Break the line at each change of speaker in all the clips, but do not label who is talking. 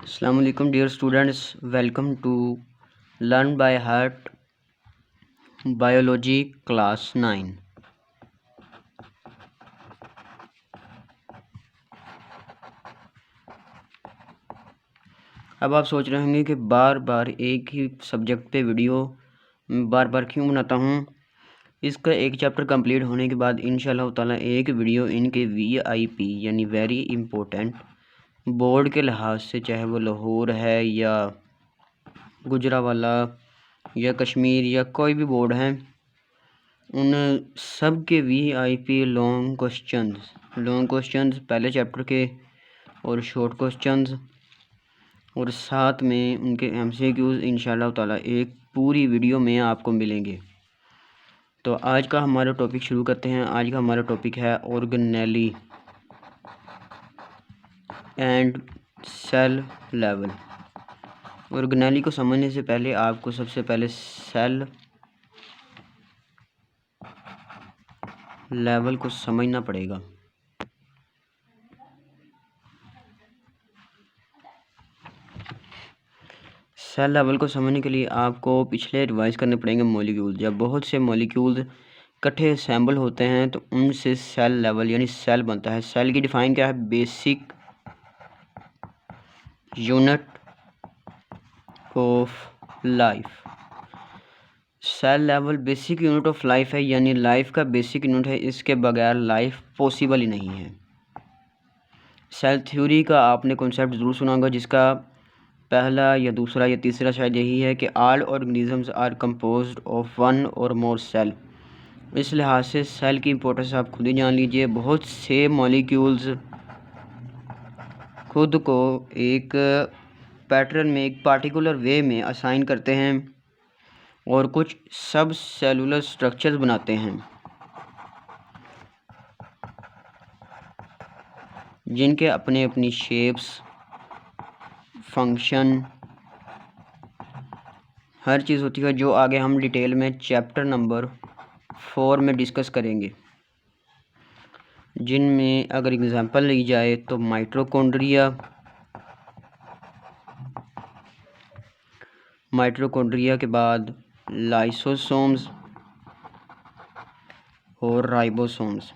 Assalamu alaikum dear students, welcome to Learn by Heart Biology Class 9। अब आप सोच रहे होंगे कि बार बार एक ही सब्जेक्ट पे वीडियो बार बार क्यों बनाता हूँ। इसका एक चैप्टर कंप्लीट होने के बाद इंशाल्लाह ताला एक वीडियो इनके VIP यानी वेरी इम्पोर्टेंट बोर्ड के लिहाज से, चाहे वो लाहौर है या गुजरावाला या कश्मीर या कोई भी बोर्ड है, उन सब के VIP लॉन्ग क्वेश्चंस पहले चैप्टर के और शॉर्ट क्वेश्चंस और साथ में उनके MCQs इंशाल्लाह ताला एक पूरी वीडियो में आपको मिलेंगे। तो आज का हमारा टॉपिक शुरू करते हैं। आज का हमारा टॉपिक है organelle and cell level. Organelle को समझने से पहले आपको सबसे पहले सेल लेवल को समझना पड़ेगा। सेल लेवल को समझने के लिए आपको पिछले रिवाइज करने पड़ेंगे मॉलिक्यूल। जब बहुत से मॉलिक्यूल्स इकट्ठे असेंबल होते हैं तो उनसे सेल लेवल यानी सेल बनता है। सेल की डिफाइन क्या है? Basic unit of life. Cell level basic unit of life है, यानी लाइफ का बेसिक यूनिट है। इसके बगैर लाइफ पॉसिबल ही नहीं है। सेल थ्योरी का आपने कॉन्सेप्ट ज़रूर सुना होगा, जिसका पहला या दूसरा या तीसरा शायद यही है कि all organisms are composed of one or more cell. इस लिहाज से सेल की इंपॉर्टेंस आप खुद ही जान लीजिए। बहुत से मॉलिक्यूल्स खुद को एक पैटर्न में, एक पार्टिकुलर वे में असाइन करते हैं और कुछ सब सेलुलर स्ट्रक्चर्स बनाते हैं जिनके अपने अपनी शेप्स, फंक्शन, हर चीज़ होती है, जो आगे हम डिटेल में चैप्टर नंबर 4 में डिस्कस करेंगे। जिनमें अगर एग्जांपल ली जाए तो माइटोकॉन्ड्रिया के बाद लाइसोसोम्स और राइबोसोम्स।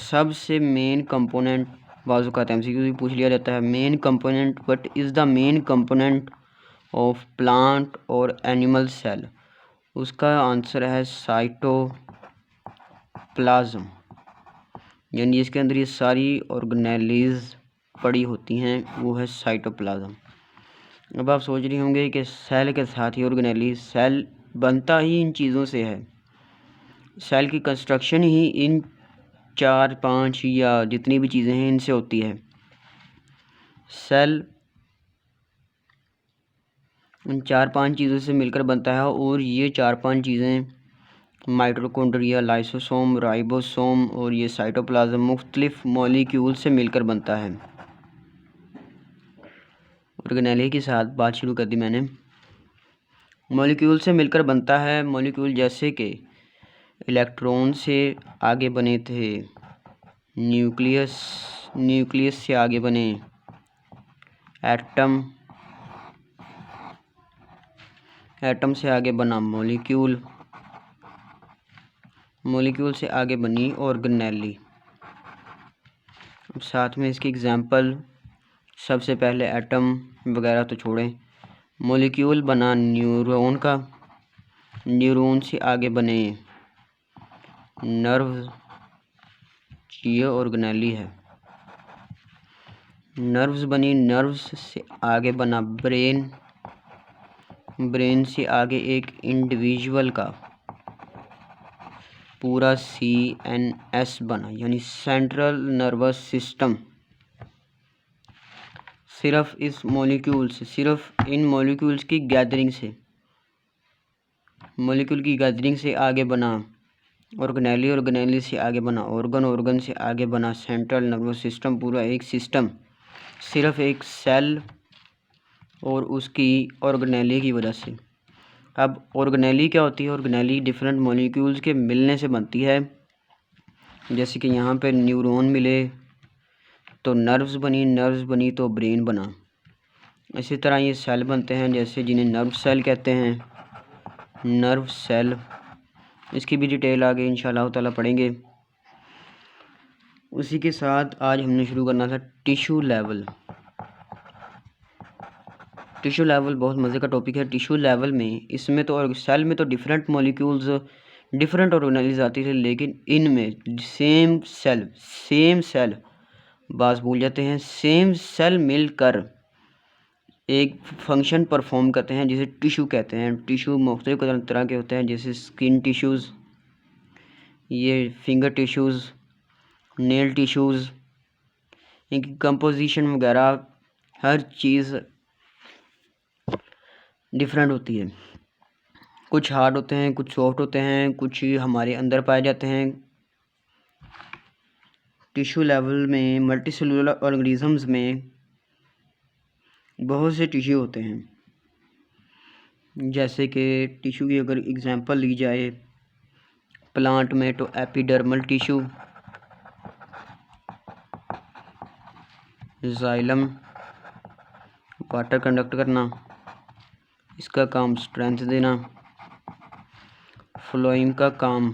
सबसे मेन कंपोनेंट बाजू का MCQ भी पूछ लिया जाता है। Main component, what is the main component of plant और एनिमल सेल? उसका आंसर है साइटोप्लाज्म, यानी इसके अंदर ये सारी ऑर्गेनेलीज पड़ी होती हैं, वो है साइटोप्लाज्म। अब आप सोच रहे होंगे कि सेल के साथ ही ऑर्गेनेली, सेल बनता ही इन चीज़ों से है। सेल की कंस्ट्रक्शन ही इन 4-5 या जितनी भी चीज़ें हैं इनसे होती है। सेल इन 4-5 चीज़ों से मिलकर बनता है और ये 4-5 चीज़ें माइटोकॉन्ड्रिया, लाइसोसोम, राइबोसोम और ये साइटोप्लाज्म मुख्तलिफ मॉलिक्यूल से मिलकर बनता है। ऑर्गेनेली के साथ बात शुरू कर दी मैंने। मॉलिक्यूल से मिलकर बनता है। मॉलिक्यूल जैसे कि इलेक्ट्रॉन से आगे बने थे, न्यूक्लियस से आगे बने एटम से आगे बना मॉलिक्यूल से आगे बनी ऑर्गेनेली। अब साथ में इसकी एग्जांपल, सबसे पहले एटम वगैरह तो छोड़ें, मॉलिक्यूल बना न्यूरॉन का, न्यूरॉन से आगे बने नर्व्स, ये ऑर्गेनेली है। नर्व्स बनी, नर्व्स से आगे बना ब्रेन, ब्रेन से आगे एक इंडिविजुअल का पूरा CNS बना, यानी सेंट्रल नर्वस सिस्टम। सिर्फ इन मॉलिक्यूल्स की गैदरिंग से, मॉलिक्यूल की गैदरिंग से आगे बना ऑर्गेनेली से आगे बना ऑर्गन से आगे बना सेंट्रल नर्वस सिस्टम, पूरा एक सिस्टम सिर्फ एक सेल और उसकी ऑर्गेनेली की वजह से। अब ऑर्गेनेली क्या होती है? ऑर्गेनेली डिफरेंट मॉलिक्यूल्स के मिलने से बनती है। जैसे कि यहाँ पे न्यूरॉन मिले, तो नर्व्स बनी तो ब्रेन बना। इसी तरह ये सेल बनते हैं जैसे जिन्हें नर्व सेल कहते हैं, नर्व सेल। इसकी भी डिटेल आगे इंशाल्लाह ताला पढ़ेंगे। उसी के साथ आज हमने शुरू करना था टिश्यू लेवल। टिश्यू लेवल बहुत मज़े का टॉपिक है। टिश्यू लेवल में इसमें तो और सेल में तो डिफरेंट मॉलिक्यूल्स डिफरेंट ऑर्गेनाइज आती थे, लेकिन इनमें सेम सेल बात भूल जाते हैं, सेम सेल मिलकर एक फंक्शन परफॉर्म करते हैं जिसे टिश्यू कहते हैं। टिश्यू मुख्तलिफ तरह के होते हैं जैसे स्किन टिश्यूज़, ये फिंगर टिश्यूज़, नेल टिश्यूज़, इनकी कंपोजिशन वगैरह हर चीज़ डिफरेंट होती है। कुछ हार्ड होते हैं, कुछ सॉफ्ट होते हैं, कुछ हमारे अंदर पाए जाते हैं। टिश्यू लेवल में मल्टी सेलुलर ऑर्गेनिजम्स में बहुत से टिश्यू होते हैं। जैसे कि टिश्यू की अगर एग्जांपल ली जाए प्लांट में तो epidermal tissue, xylem water conduct करना, इसका काम स्ट्रेंथ देना। फ्लोएम का काम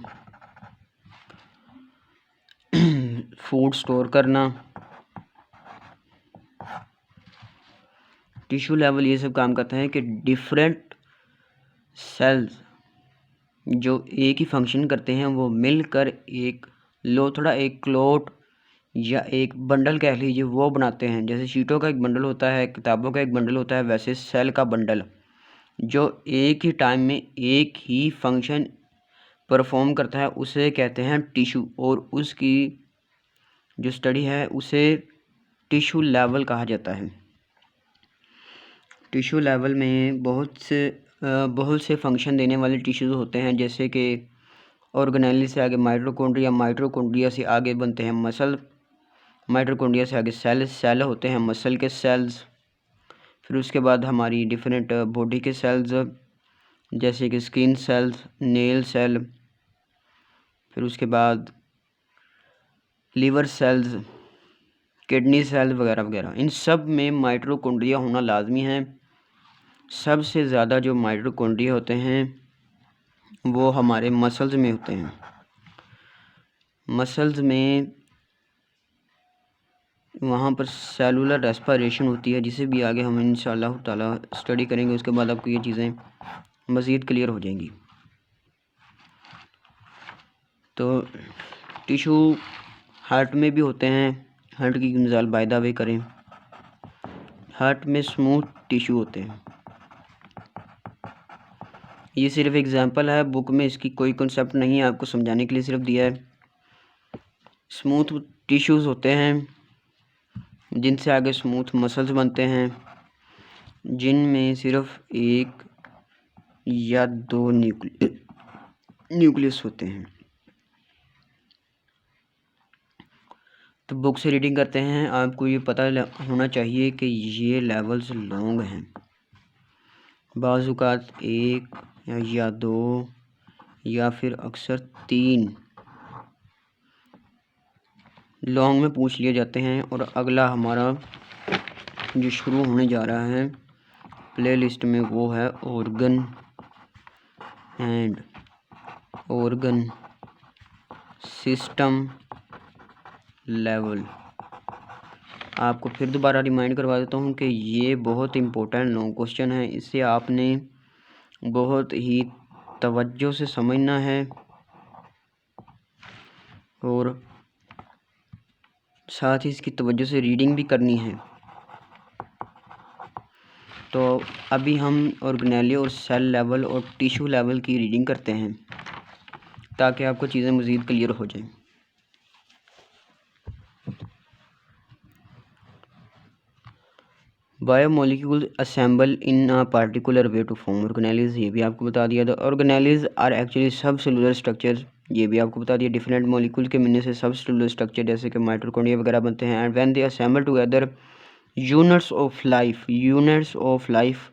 फूड स्टोर करना। टिश्यू लेवल ये सब काम करता है कि डिफरेंट सेल्स जो एक ही फंक्शन करते हैं वो मिलकर एक लोथड़ा, एक क्लोट या एक बंडल कह लीजिए वो बनाते हैं। जैसे शीटों का एक बंडल होता है, किताबों का एक बंडल होता है, वैसे सेल का बंडल जो एक ही टाइम में एक ही फंक्शन परफॉर्म करता है उसे कहते हैं टिश्यू, और उसकी जो स्टडी है उसे टिश्यू लेवल कहा जाता है। टिश्यू लेवल में बहुत से फंक्शन देने वाले टिश्यूज़ होते हैं, जैसे कि ऑर्गेनेल से आगे माइटोकॉन्ड्रिया, माइटोकॉन्ड्रिया से आगे बनते हैं मसल, माइटोकॉन्ड्रिया से आगे सेल होते हैं मसल के सेल्स। फिर उसके बाद हमारी डिफरेंट बॉडी के सेल्स जैसे कि स्किन सेल्स, नेल सेल, फिर उसके बाद लीवर सेल्स, किडनी सेल्स वगैरह वगैरह। इन सब में माइटोकॉन्ड्रिया होना लाजमी है। सबसे ज़्यादा जो माइटोकॉन्ड्रिया होते हैं वो हमारे मसल्स में होते हैं। मसल्स में वहाँ पर सेलुलर रेस्पिरेशन होती है, जिसे भी आगे हम इंशाअल्लाह ताला स्टडी करेंगे। उसके बाद आपको ये चीज़ें मज़ीद क्लियर हो जाएंगी। तो टिश्यू हार्ट में भी होते हैं। हार्ट की मिसाल बाय द वे करें, हार्ट में स्मूथ टिश्यू होते हैं। ये सिर्फ एग्जांपल है, बुक में इसकी कोई कॉन्सेप्ट नहीं है, आपको समझाने के लिए सिर्फ दिया है। स्मूथ टिश्यूज़ होते हैं जिनसे आगे स्मूथ मसल्स बनते हैं, जिनमें सिर्फ एक या दो न्यूक्लियस होते हैं। तो बुक से रीडिंग करते हैं, आपको ये पता होना चाहिए कि ये लेवल्स लॉन्ग हैं। बाज़ औक़ात एक या दो या फिर अक्सर 3 लॉन्ग में पूछ लिए जाते हैं। और अगला हमारा जो शुरू होने जा रहा है प्लेलिस्ट में वो है organ and organ system level. आपको फिर दोबारा रिमाइंड करवा देता हूँ कि ये बहुत इम्पोर्टेंट लॉन्ग क्वेश्चन है, इसे आपने बहुत ही तवज्जो से समझना है और साथ ही इसकी तवज्जो से रीडिंग भी करनी है। तो अभी हम ऑर्गेनेली और सेल लेवल और टिश्यू लेवल की रीडिंग करते हैं ताकि आपको चीज़ें मज़ीद क्लियर हो जाएं। Biomolecules assemble in a particular way to form organelles, ये भी आपको बता दिया था। Organelles are actually sub cellular structure, ये भी आपको बता दिया। डिफरेंट मॉलिक्यूल के मिलने से सब सेलुलर स्ट्रक्चर जैसे कि माइटोकॉन्ड्रिया वगैरह बनते हैं। And when they assemble together units of life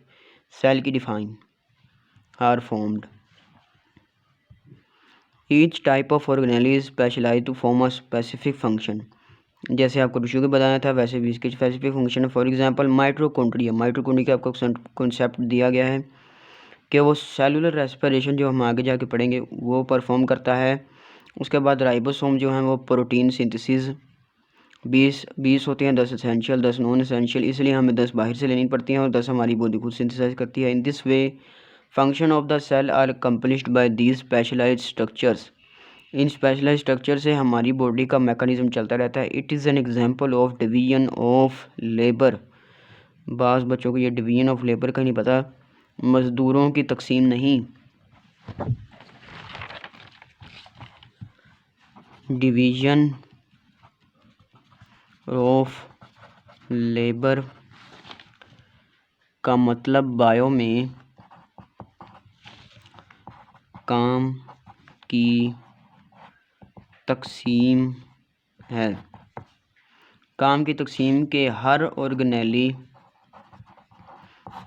cell की define are formed. Each type of organelle is specialised to form a specific function. जैसे आपको टिश्यू के बताया था वैसे भी इसके स्पेसिफिक फंक्शन है। फॉर एग्जांपल माइटोकॉन्ड्रिया का आपको कॉन्सेप्ट दिया गया है कि वो सेलुलर रेस्पिरेशन जो हम आगे जाके पढ़ेंगे वो परफॉर्म करता है। उसके बाद राइबोसोम जो हैं वो प्रोटीन सिंथेसिस 20 होते हैं, 10 एसेंशियल 10 नॉन एसेंशियल, इसलिए हमें 10 बाहर से लेनी पड़ती हैं और 10 हमारी बॉडी खुद सिंथेसाइज करती है। In this way function of the cell are accomplished by these specialised structures. इन स्पेशलाइज्ड स्ट्रक्चर से हमारी बॉडी का मैकेनिज्म चलता रहता है। It is an example of division of labour. बाज़ बच्चों को ये डिवीजन ऑफ लेबर का नहीं पता, मज़दूरों की तकसीम नहीं, डिवीजन ऑफ लेबर का मतलब बायो में काम की तकसीम है। काम की तकसीम के हर ऑर्गेनेली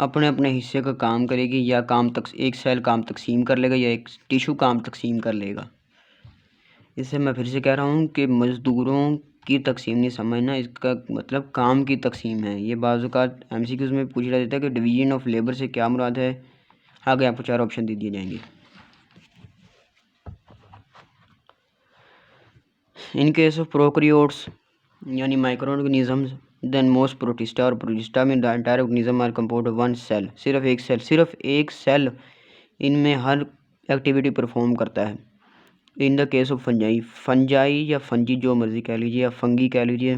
अपने अपने हिस्से का काम करेगी, या एक सेल काम तकसीम कर लेगा या एक टिश्यू काम तकसीम कर लेगा। इससे मैं फिर से कह रहा हूँ कि मज़दूरों की तकसीम नहीं समझना, इसका मतलब काम की तकसीम है। ये बाज़ औक़ात MCQs में पूछा जाता है कि डिवीजन ऑफ लेबर से क्या मुराद है। आगे आपको 4 ऑप्शन दे दिए जाएंगे। इन केस ऑफ प्रोकैरियोट्स यानी micro organisms then most protista और प्रोटिस्टा में the entire organism are composed of one cell. सिर्फ एक सेल इनमें हर एक्टिविटी परफॉर्म करता है। In the case of fungi या फंजी जो मर्जी कह लीजिए या फंगी कह लीजिए,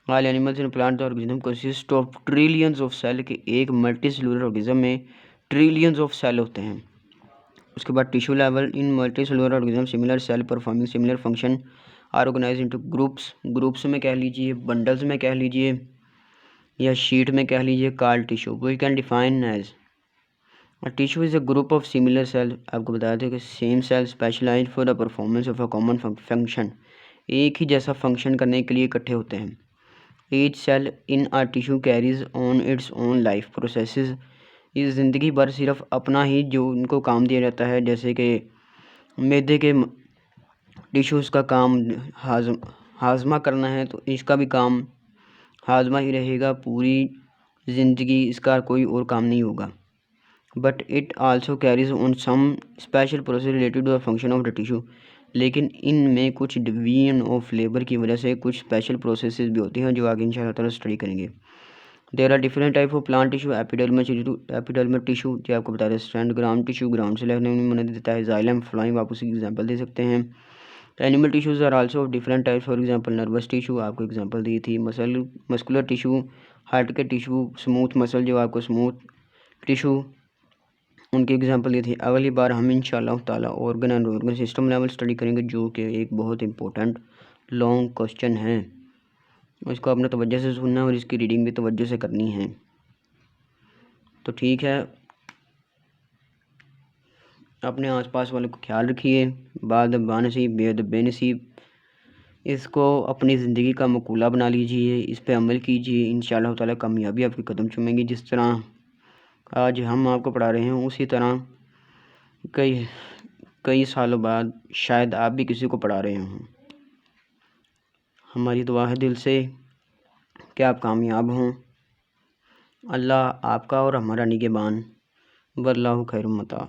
all animals in plant organism consist of trillions of cell के एक मल्टी सेलुलर ऑर्गेनिज्म में ट्रिलियंस ऑफ सेल होते हैं। उसके बाद tissue level in multi cellular organism similar cell performing similar function are organise into groups में कह लीजिए, बंडल्स में कह लीजिए या शीट में कह लीजिए, called tissue. We can define as tissue is a group of similar cell. आपको बताया था कि same cell specialise for the performance of a common function, एक ही जैसा फंक्शन करने के लिए इकट्ठे होते हैं। Each cell in a tissue carries on its own life processes. इस ज़िंदगी भर सिर्फ अपना ही जो उनको काम दिया जाता है, जैसे कि मैदे के टिश्यूज़ का काम हाजमा करना है तो इसका भी काम हाजमा ही रहेगा, पूरी ज़िंदगी इसका कोई और काम नहीं होगा। But it also carries on some special process related to the function of the tissue. लेकिन इनमें कुछ डिवीजन ऑफ लेबर की वजह से कुछ स्पेशल प्रोसेसेस भी होती हैं जो आगे इंशाअल्लाह ताला स्टडी करेंगे। There are different type of plant tissue. Epidermal tissue जो आपको बता रहे स्ट्रैंड, ग्राउंड टिश्यू ग्राउंड से लेने में मदद देता है, जाइलम फ्लोएम आप उसकी एग्जांपल दे सकते हैं। Animal tissues are also of different types. For example nervous tissue आपको एग्जांपल दी थी, मस्कुलर टिश्यू हार्ट के टिश्यू, स्मूथ मसल जो आपको स्मूथ टिश्यू उनकी एग्जांपल दी थी। अगली बार हम इंशाअल्लाह ताला organ and organ system level study करेंगे जो कि एक बहुत इंपॉर्टेंट लॉन्ग क्वेश्चन है। इसको आपने तवज्जो से सुनना है और इसकी रीडिंग भी तवज्जो से करनी है। तो ठीक है, अपने आसपास वाले को ख्याल रखिए। बाद बानसीब बेद बेनसीब, इसको अपनी ज़िंदगी का मकूला बना लीजिए, इस पे अमल कीजिए, इंशाअल्लाह ताला कामयाबी आपके कदम चूमेंगी। जिस तरह आज हम आपको पढ़ा रहे हैं उसी तरह कई सालों बाद शायद आप भी किसी को पढ़ा रहे हों। हमारी दुआ है दिल से कि आप कामयाब हों। अल्लाह आपका और हमारा निगहबान। वल्लाहु खैरुल मता।